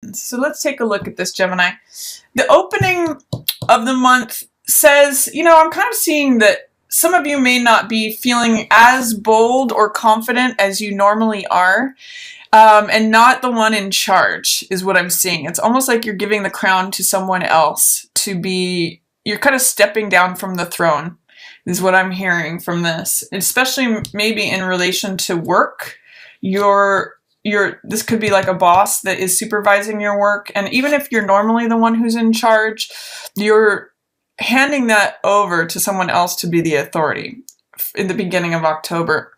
happens. So let's take a look at this, Gemini. The opening of the month says, you know, I'm kind of seeing that some of you may not be feeling as bold or confident as you normally are. And not the one in charge is what I'm seeing. It's almost like you're giving the crown to someone else to be, you're kind of stepping down from the throne is what I'm hearing from this, especially maybe in relation to work. This could be like a boss that is supervising your work. And even if you're normally the one who's in charge, you're handing that over to someone else to be the authority in the beginning of October.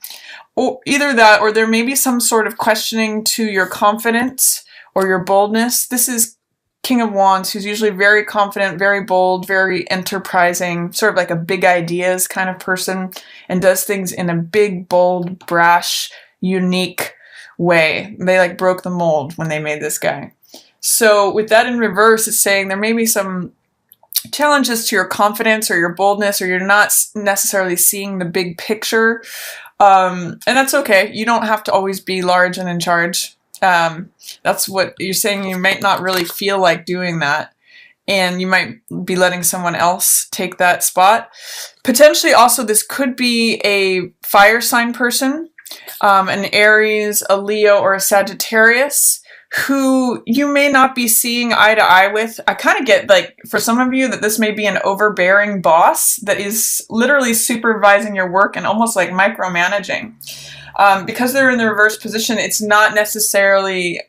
Or either that, or there may be some sort of questioning to your confidence or your boldness. This is King of Wands, who's usually very confident, very bold, very enterprising, sort of like a big ideas kind of person, and does things in a big, bold, brash, unique way. They like broke the mold when they made this guy. So with that in reverse, it's saying there may be some challenges to your confidence or your boldness, or you're not necessarily seeing the big picture. And that's okay. You don't have to always be large and in charge. That's what you're saying. You might not really feel like doing that. And you might be letting someone else take that spot. Potentially also this could be a fire sign person, an Aries, a Leo, or a Sagittarius, who you may not be seeing eye to eye with. I kind of get, like, for some of you that this may be an overbearing boss that is literally supervising your work and almost like micromanaging. Because they're in the reverse position, it's not necessarily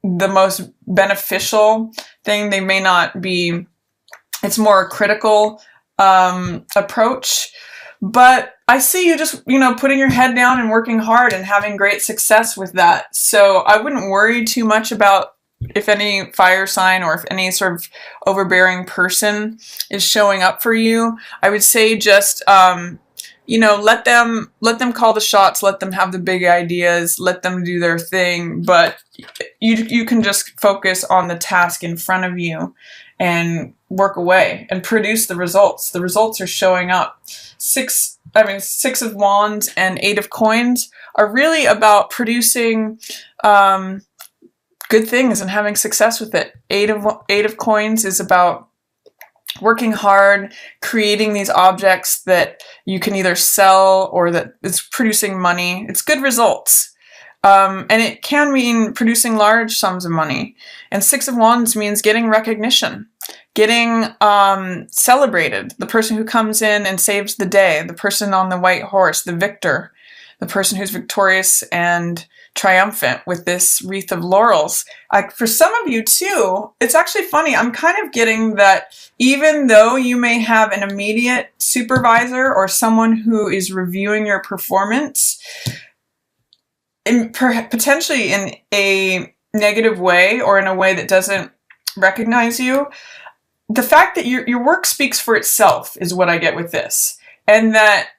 the most beneficial thing. They may not be, it's more a critical approach. But I see you just, you know, putting your head down and working hard and having great success with that. So I wouldn't worry too much about if any fire sign or if any sort of overbearing person is showing up for you. I would say just, you know, let them call the shots, let them have the big ideas, let them do their thing. But you can just focus on the task in front of you and work away and produce the results. The results are showing up. Six of Wands and Eight of Coins are really about producing good things and having success with it. Eight of Coins is about working hard, creating these objects that you can either sell or that it's producing money. It's good results. And it can mean producing large sums of money. And Six of Wands means getting recognition, getting celebrated. The person who comes in and saves the day, the person on the white horse, the victor, the person who's victorious and triumphant with this wreath of laurels. For some of you too, it's actually funny. I'm kind of getting that even though you may have an immediate supervisor or someone who is reviewing your performance, potentially in a negative way or in a way that doesn't recognize you, the fact that your work speaks for itself is what I get with this. And that,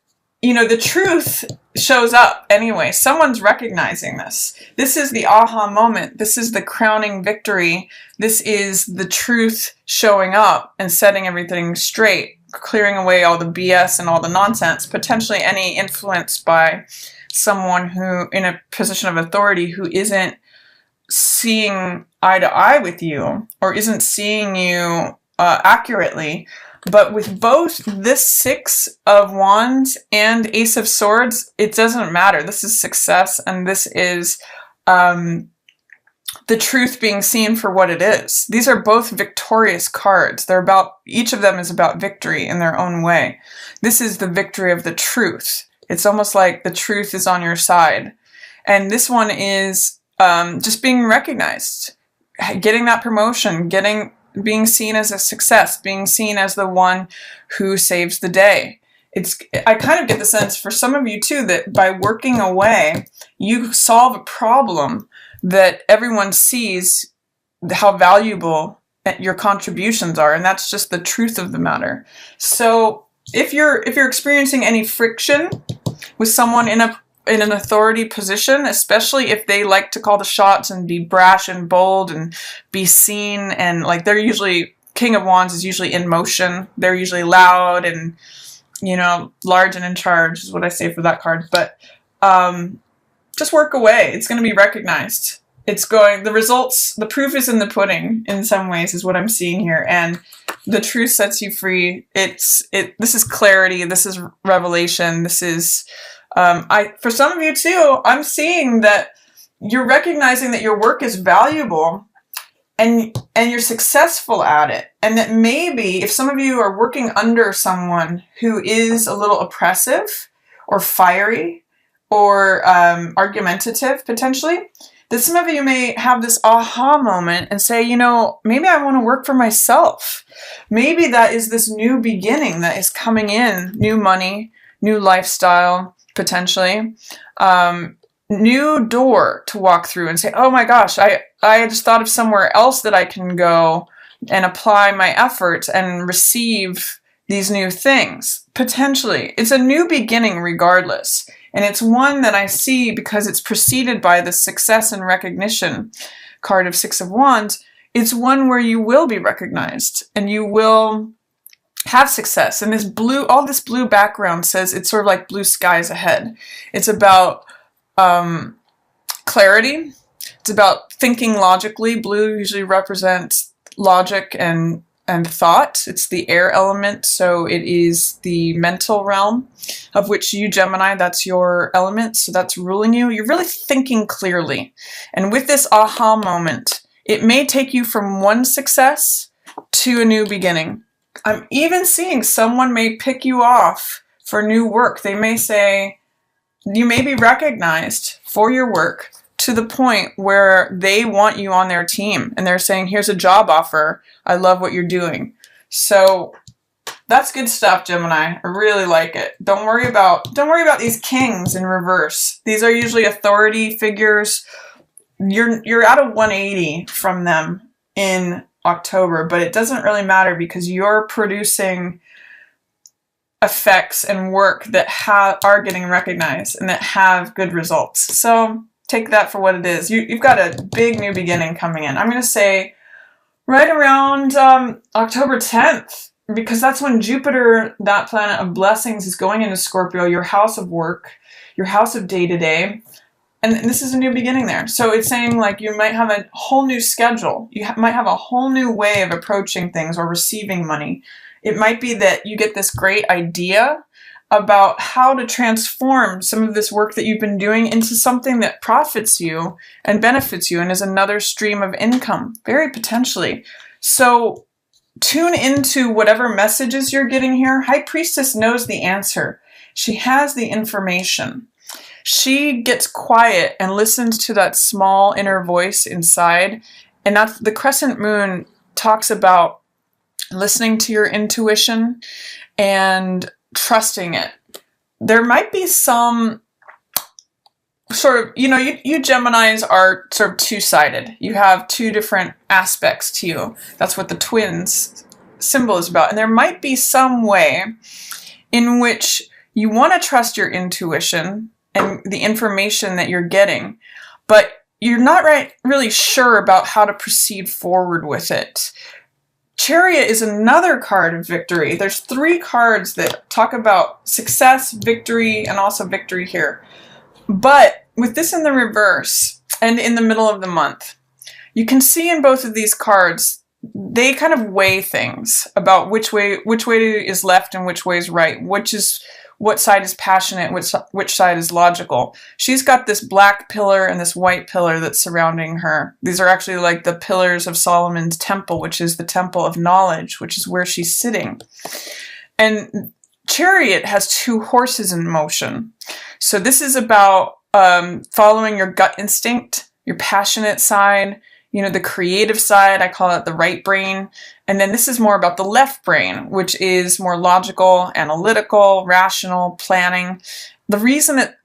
you know, the truth shows up anyway. Someone's recognizing this. This is the aha moment. This is the crowning victory. This is the truth showing up and setting everything straight, clearing away all the BS and all the nonsense, potentially any influence by someone who in a position of authority who isn't seeing eye to eye with you or isn't seeing you accurately. But with both this Six of Wands and Ace of Swords, it doesn't matter. This is success, and this is the truth being seen for what it is. These are both victorious cards. They're about, each of them is about victory in their own way. This is the victory of the truth. It's almost like the truth is on your side. And this one is just being recognized, getting that promotion, being seen as a success, being seen as the one who saves the day. I kind of get the sense for some of you too that by working away, you solve a problem that everyone sees how valuable your contributions are, and that's just the truth of the matter. So if you're experiencing any friction with someone in an authority position, especially if they like to call the shots and be brash and bold and be seen, and like they're usually, King of Wands is usually in motion. They're usually loud and, you know, large and in charge is what I say for that card. But just work away. It's going to be recognized. It's going, the results, the proof is in the pudding in some ways is what I'm seeing here. And the truth sets you free. This is clarity. This is revelation. This is, for some of you too, I'm seeing that you're recognizing that your work is valuable and you're successful at it. And that maybe if some of you are working under someone who is a little oppressive or fiery or argumentative potentially, that some of you may have this aha moment and say, you know, maybe I want to work for myself. Maybe that is this new beginning that is coming in, new money, new lifestyle, potentially, new door to walk through and say, oh my gosh, I just thought of somewhere else that I can go and apply my efforts and receive these new things. Potentially. It's a new beginning regardless. And it's one that I see because it's preceded by the success and recognition card of Six of Wands. It's one where you will be recognized and you will have success. And this blue, all this blue background says it's sort of like blue skies ahead. It's about clarity. It's about thinking logically. Blue usually represents logic and thought. It's the air element, so it is the mental realm, of which you, Gemini, that's your element, so that's ruling you. You're really thinking clearly. And with this aha moment, it may take you from one success to a new beginning. I'm even seeing someone may pick you off for new work. They may say, you may be recognized for your work to the point where they want you on their team and they're saying, here's a job offer. I love what you're doing. So that's good stuff, Gemini. I really like it. Don't worry about these kings in reverse. These are usually authority figures. You're at a 180 from them in October, but it doesn't really matter because you're producing effects and work that are getting recognized and that have good results. So take that for what it is. You've got a big new beginning coming in. I'm going to say right around October 10th, because that's when Jupiter, that planet of blessings, is going into Scorpio, your house of work, your house of day-to-day. And this is a new beginning there. So it's saying like you might have a whole new schedule. You might have a whole new way of approaching things or receiving money. It might be that you get this great idea about how to transform some of this work that you've been doing into something that profits you and benefits you and is another stream of income, very potentially. So tune into whatever messages you're getting here. High Priestess knows the answer. She has the information. She gets quiet and listens to that small inner voice inside. And that's the crescent moon talks about listening to your intuition and trusting it. There might be some sort of, you Geminis are sort of two-sided. You have two different aspects to you. That's what the twins symbol is about. And there might be some way in which you want to trust your intuition and the information that you're getting, but you're not really sure about how to proceed forward with it. Chariot is another card of victory. There's 3 cards that talk about success, victory, and also victory here. But with this in the reverse and in the middle of the month, you can see in both of these cards, they kind of weigh things about which way is left and which way is right, what side is passionate, which side is logical. She's got this black pillar and this white pillar that's surrounding her. These are actually like the pillars of Solomon's temple, which is the temple of knowledge, which is where she's sitting. And Chariot has 2 horses in motion. So this is about following your gut instinct, your passionate side, the creative side. I call it the right brain. And then this is more about the left brain, which is more logical, analytical, rational, planning. The reason that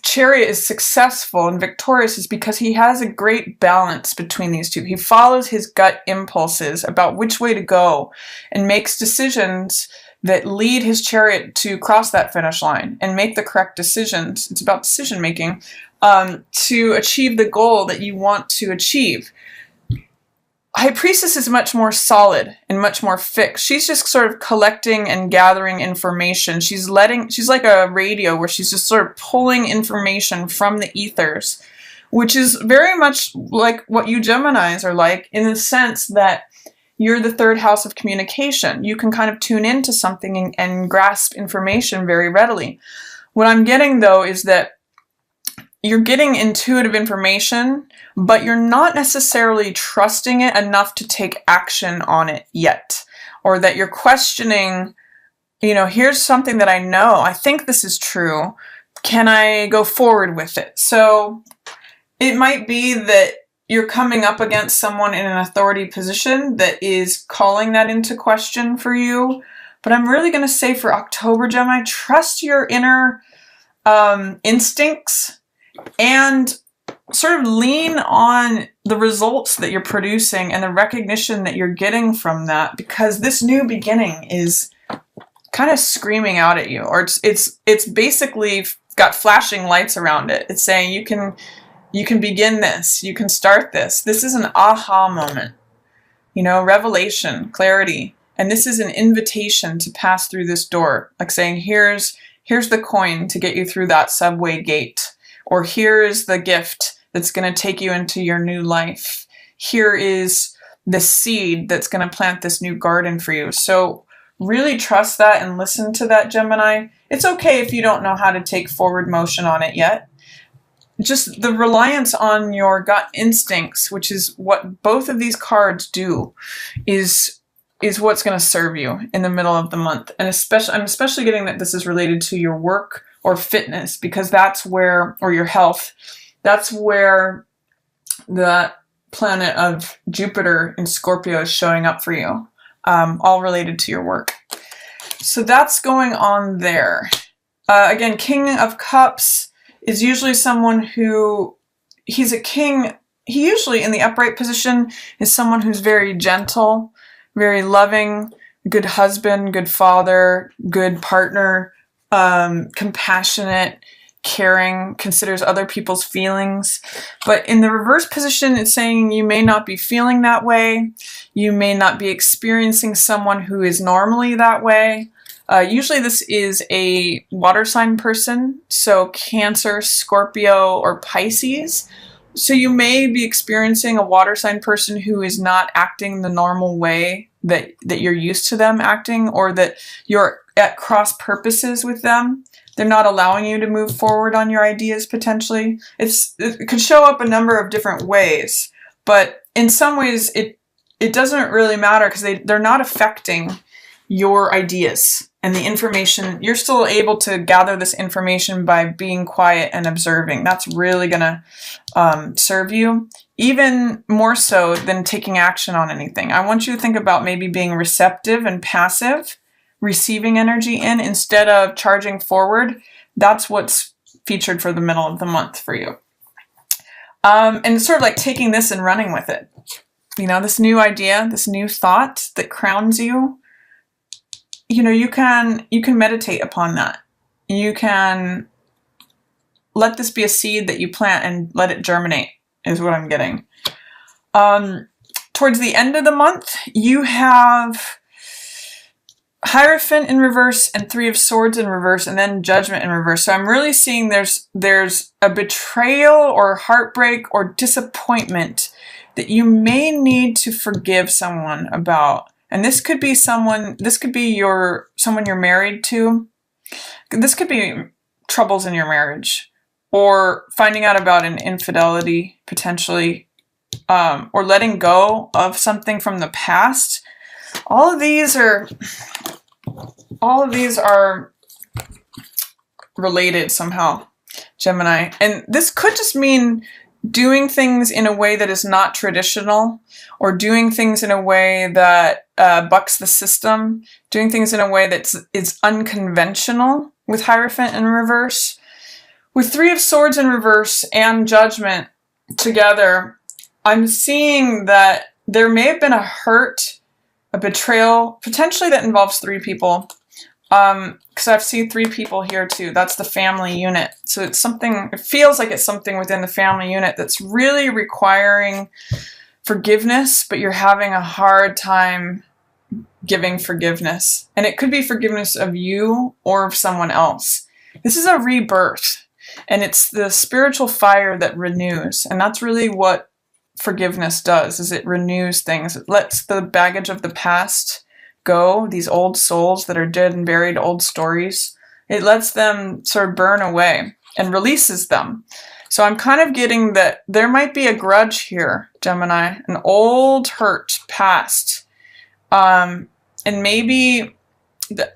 Chariot is successful and victorious is because he has a great balance between these two. He follows his gut impulses about which way to go and makes decisions that lead his chariot to cross that finish line and make the correct decisions. It's about decision making to achieve the goal that you want to achieve. High Priestess is much more solid and much more fixed. She's just sort of collecting and gathering information. She's like a radio where she's just sort of pulling information from the ethers which is very much like what you Geminis are like, in the sense that you're the third house of communication. You can kind of tune into something and grasp information very readily. What I'm getting, though, is that you're getting intuitive information, but you're not necessarily trusting it enough to take action on it yet. Or that you're questioning, here's something that I know. I think this is true. Can I go forward with it? So it might be that you're coming up against someone in an authority position that is calling that into question for you. But I'm really going to say for October, Gemini, trust your inner instincts and sort of lean on the results that you're producing and the recognition that you're getting from that, because this new beginning is kind of screaming out at you, or it's basically got flashing lights around it. It's saying you can begin this, you can start this. This is an aha moment, revelation, clarity. And this is an invitation to pass through this door, like saying, here's the coin to get you through that subway gate, or here is the gift that's going to take you into your new life. Here is the seed that's going to plant this new garden for you. So really trust that and listen to that, Gemini. It's okay if you don't know how to take forward motion on it yet. Just the reliance on your gut instincts, which is what both of these cards do, is what's going to serve you in the middle of the month. And I'm especially getting that this is related to your work or fitness, because that's where, or your health, that's where the planet of Jupiter in Scorpio is showing up for you, all related to your work. So that's going on there. Again, King of Cups is usually someone who, he's a king. He usually in the upright position is someone who's very gentle, very loving, good husband, good father, good partner, compassionate, caring, considers other people's feelings. But in the reverse position, it's saying you may not be feeling that way. You may not be experiencing someone who is normally that way. Usually this is a water sign person, so Cancer, Scorpio, or Pisces. So you may be experiencing a water sign person who is not acting the normal way that you're used to them acting, or that you're at cross purposes with them. They're not allowing you to move forward on your ideas potentially. It could show up a number of different ways, but in some ways it doesn't really matter, because they're not affecting your ideas and the information. You're still able to gather this information by being quiet and observing. That's really going to serve you, even more so than taking action on anything. I want you to think about maybe being receptive and passive, receiving energy in instead of charging forward. That's what's featured for the middle of the month for you. And sort of like taking this and running with it. This new idea, this new thought that crowns you, you can meditate upon that. You can let this be a seed that you plant and let it germinate, is what I'm getting. Towards the end of the month, you have Hierophant in reverse and Three of Swords in reverse, and then Judgment in reverse. So I'm really seeing there's a betrayal or heartbreak or disappointment that you may need to forgive someone about. And this could be someone you're married to. This could be troubles in your marriage, or finding out about an infidelity potentially, or letting go of something from the past. All of these are related somehow, Gemini. And this could just mean doing things in a way that is not traditional, or doing things in a way that bucks the system, doing things in a way that is unconventional with Hierophant in reverse. With Three of Swords in reverse and Judgment together, I'm seeing that there may have been a hurt, a betrayal, potentially that involves three people. Because I've seen three people here too. That's the family unit. So it feels like it's something within the family unit that's really requiring forgiveness, but you're having a hard time giving forgiveness. And it could be forgiveness of you or of someone else. This is a rebirth. And it's the spiritual fire that renews. And that's really what forgiveness does, is it renews things. It lets the baggage of the past go, these old souls that are dead and buried, old stories. It lets them sort of burn away and releases them. So I'm kind of getting that there might be a grudge here, Gemini, an old hurt past. And maybe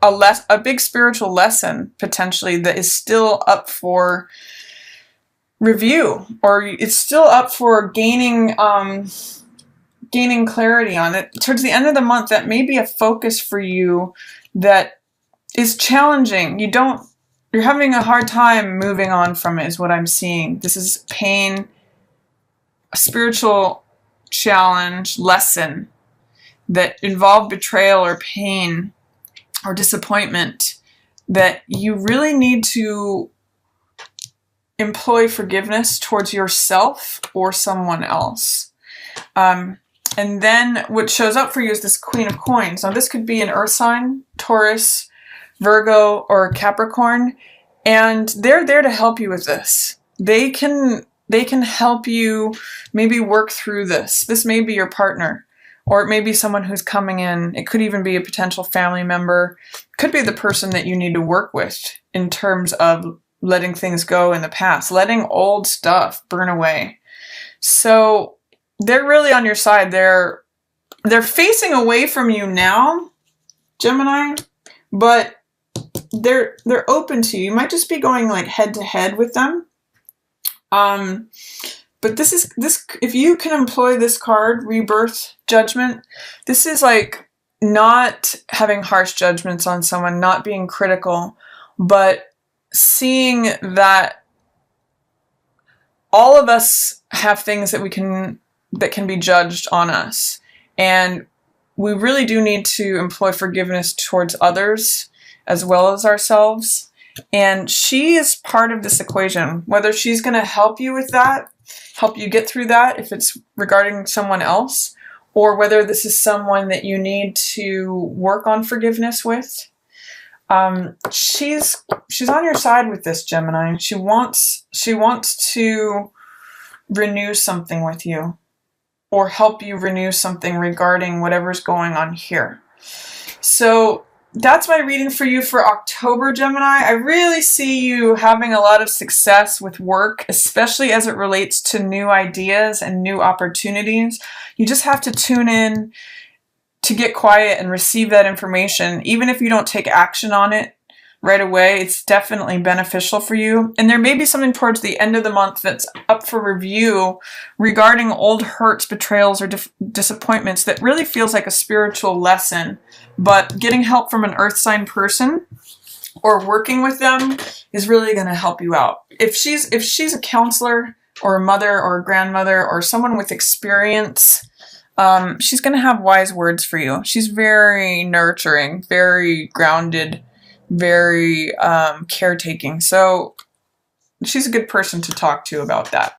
a big spiritual lesson potentially that is still up for review, or it's still up for gaining clarity on it. Towards the end of the month, that may be a focus for you that is challenging. You're having a hard time moving on from it, is what I'm seeing. This is pain, a spiritual challenge, lesson that involved betrayal or pain or disappointment, that you really need to employ forgiveness towards yourself or someone else. And then what shows up for you is this Queen of Coins. Now this could be an earth sign, Taurus, Virgo, or Capricorn, and they're there to help you with this. They can help you maybe work through this. This may be your partner, or it may be someone who's coming in. It could even be a potential family member. It could be the person that you need to work with in terms of letting things go in the past, letting old stuff burn away. So they're really on your side. They're facing away from you now, Gemini, but they're open to you. You might just be going like head to head with them. But this if you can employ this card, Rebirth, Judgment, this is like not having harsh judgments on someone, not being critical, but seeing that all of us have things that can be judged on us. And we really do need to employ forgiveness towards others as well as ourselves. And she is part of this equation, whether she's going to help you with that, help you get through that if it's regarding someone else, or whether this is someone that you need to work on forgiveness with. She's on your side with this, Gemini. She wants to renew something with you, or help you renew something regarding whatever's going on here. So that's my reading for you for October, Gemini. I really see you having a lot of success with work, especially as it relates to new ideas and new opportunities. You just have to tune in to get quiet and receive that information. Even if you don't take action on it right away, it's definitely beneficial for you. And there may be something towards the end of the month that's up for review regarding old hurts, betrayals, or disappointments that really feels like a spiritual lesson. But getting help from an earth sign person or working with them is really going to help you out. If she's a counselor or a mother or a grandmother or someone with experience, she's going to have wise words for you. She's very nurturing, very grounded, very caretaking. So she's a good person to talk to about that.